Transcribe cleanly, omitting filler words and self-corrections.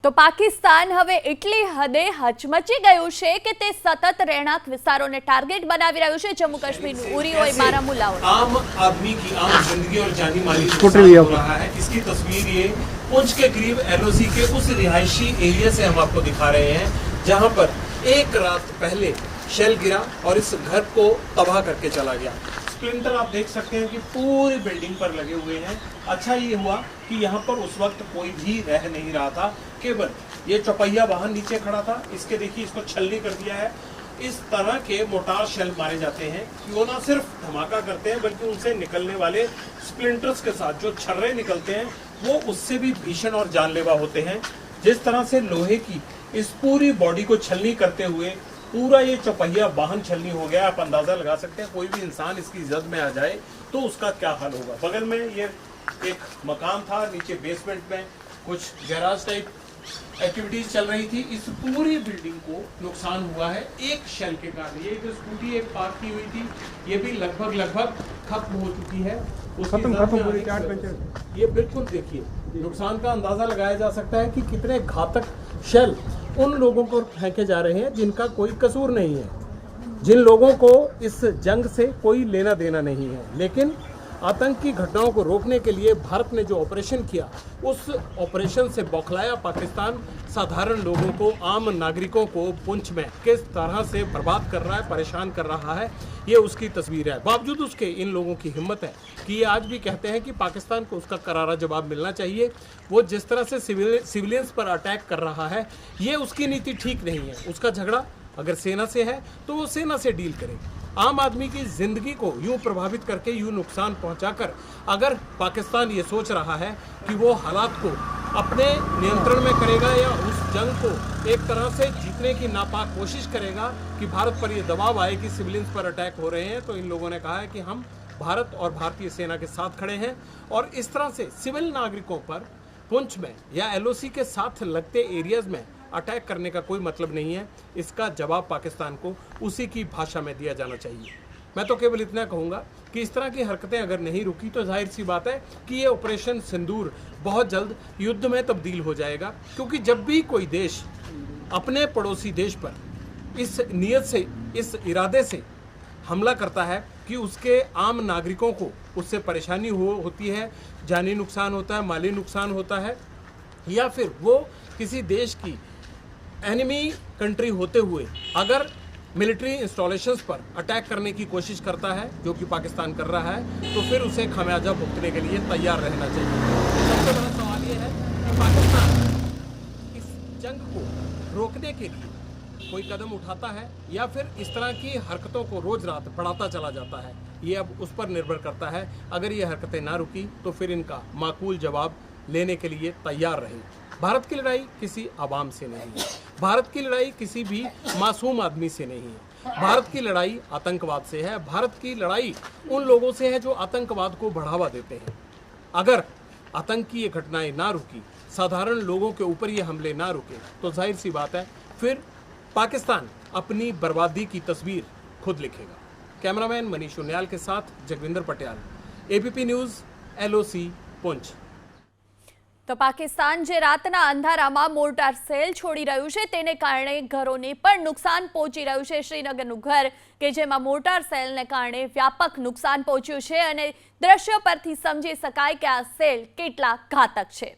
તો પાકિસ્તાન હવે એટલી હદે હચમચી ગયું છે કે તે સતત રહેણાંક વિસ્તારોને ટાર્ગેટ બનાવી રહ્યું છે। જમ્મુ કાશ્મીરનું ઉરી હોય બારામુલા હોય, आम आदमी की आम जिंदगी और जानी माली नुकसान हो रहा है। इसकी तस्वीर ये पुंछ के करीब एलओसी के उस रिहायशी एरिया से हम आपको दिखा रहे हैं जहां पर एक रात पहले शेल गिरा और इस घर को तबाह करके चला गया। स्प्लिंटर आप देख सकते हैं कि पूरी बिल्डिंग पर लगे हुए हैं। अच्छा ये हुआ कि यहाँ पर उस वक्त कोई भी रह नहीं रहा था, केवल ये चौपहिया वाहन नीचे खड़ा था। इसके देखिए इसको छलनी कर दिया है। इस तरह के मोटार शेल मारे जाते हैं कि वो ना सिर्फ धमाका करते हैं बल्कि उनसे निकलने वाले स्प्लिंटर्स के साथ जो छर्रे निकलते हैं वो उससे भी भीषण और जानलेवा होते हैं। जिस तरह से लोहे की इस पूरी बॉडी को छलनी करते हुए पूरा ये चौपहिया वाहन छलनी हो गया। आप अंदाजा लगा सकते हैं कोई भी इंसान इसकी जद में आ जाए तो उसका क्या हाल होगा। बगल में ये एक मकान था, नीचे बेसमेंट में कुछ गैराज टाइप एक्टिविटीज चल रही थी। इस पूरी बिल्डिंग को नुकसान हुआ है एक शेल के कारण। ये जो स्कूटी एक पार्क की हुई थी ये भी लगभग खत्म हो चुकी है। ये बिल्कुल देखिए नुकसान का अंदाजा लगाया जा सकता है कि कितने घातक शेल उन लोगों को फेंके जा रहे हैं जिनका कोई कसूर नहीं है, जिन लोगों को इस जंग से कोई लेना देना नहीं है। लेकिन आतंकी घटनाओं को रोकने के लिए भारत ने जो ऑपरेशन किया उस ऑपरेशन से बौखलाया पाकिस्तान साधारण लोगों को, आम नागरिकों को पुंछ में किस तरह से बर्बाद कर रहा है, परेशान कर रहा है, ये उसकी तस्वीर है। बावजूद उसके इन लोगों की हिम्मत है कि ये आज भी कहते हैं कि पाकिस्तान को उसका करारा जवाब मिलना चाहिए। वो जिस तरह से सिविलियंस पर अटैक कर रहा है ये उसकी नीति ठीक नहीं है। उसका झगड़ा अगर सेना से है तो वो सेना से डील करे। आम आदमी की जिंदगी को यूं प्रभावित करके, यूं नुकसान पहुंचाकर अगर पाकिस्तान ये सोच रहा है कि वो हालात को अपने नियंत्रण में करेगा या उस जंग को एक तरह से जीतने की नापाक कोशिश करेगा कि भारत पर ये दबाव आए कि सिविलियंस पर अटैक हो रहे हैं, तो इन लोगों ने कहा है कि हम भारत और भारतीय सेना के साथ खड़े हैं। और इस तरह से सिविल नागरिकों पर पुंछ में या एलओसी के साथ लगते एरियाज में अटैक करने का कोई मतलब नहीं है। इसका जवाब पाकिस्तान को उसी की भाषा में दिया जाना चाहिए। मैं तो केवल इतना कहूँगा कि इस तरह की हरकतें अगर नहीं रुकी तो जाहिर सी बात है कि ये ऑपरेशन सिंदूर बहुत जल्द युद्ध में तब्दील हो जाएगा। क्योंकि जब भी कोई देश अपने पड़ोसी देश पर इस नीयत से, इस इरादे से हमला करता है कि उसके आम नागरिकों को उससे परेशानी होती है, जानी नुकसान होता है, माली नुकसान होता है, या फिर वो किसी देश की एनिमी कंट्री होते हुए अगर मिलिट्री इंस्टॉलेशंस पर अटैक करने की कोशिश करता है, जो कि पाकिस्तान कर रहा है, तो फिर उसे खमियाजा भुगतने के लिए तैयार रहना चाहिए। सबसे बड़ा सवाल ये है कि पाकिस्तान इस जंग को रोकने के लिए कोई कदम उठाता है या फिर इस तरह की हरकतों को रोज रात बढ़ाता चला जाता है। ये अब उस पर निर्भर करता है। अगर ये हरकतें ना रुकी तो फिर इनका माकूल जवाब लेने के लिए तैयार रहे। भारत की लड़ाई किसी आवाम से नहीं है, भारत की लड़ाई किसी भी मासूम आदमी से नहीं है, भारत की लड़ाई आतंकवाद से है। भारत की लड़ाई उन लोगों से है जो आतंकवाद को बढ़ावा देते हैं। अगर आतंकी ये घटनाएं ना रुकी, साधारण लोगों के ऊपर ये हमले ना रुके, तो जाहिर सी बात है फिर पाकिस्तान अपनी बर्बादी की तस्वीर खुद लिखेगा। कैमरामैन मनीष उनियाल के साथ Jagvinder Patiyal, ABP news, LOC, Poonch. તો પાકિસ્તાન જે રાતના અંધારામાં મોર્ટાર સેલ છોડી રહ્યું છે તેને કારણે ઘરોને પણ નુકસાન પહોંચી રહ્યું છે। શ્રીનગરનું ઘર કે જેમાં મોર્ટાર સેલને કારણે વ્યાપક નુકસાન પહોંચ્યું છે અને દ્રશ્ય પરથી સમજી શકાય કે આ સેલ કેટલા ઘાતક છે।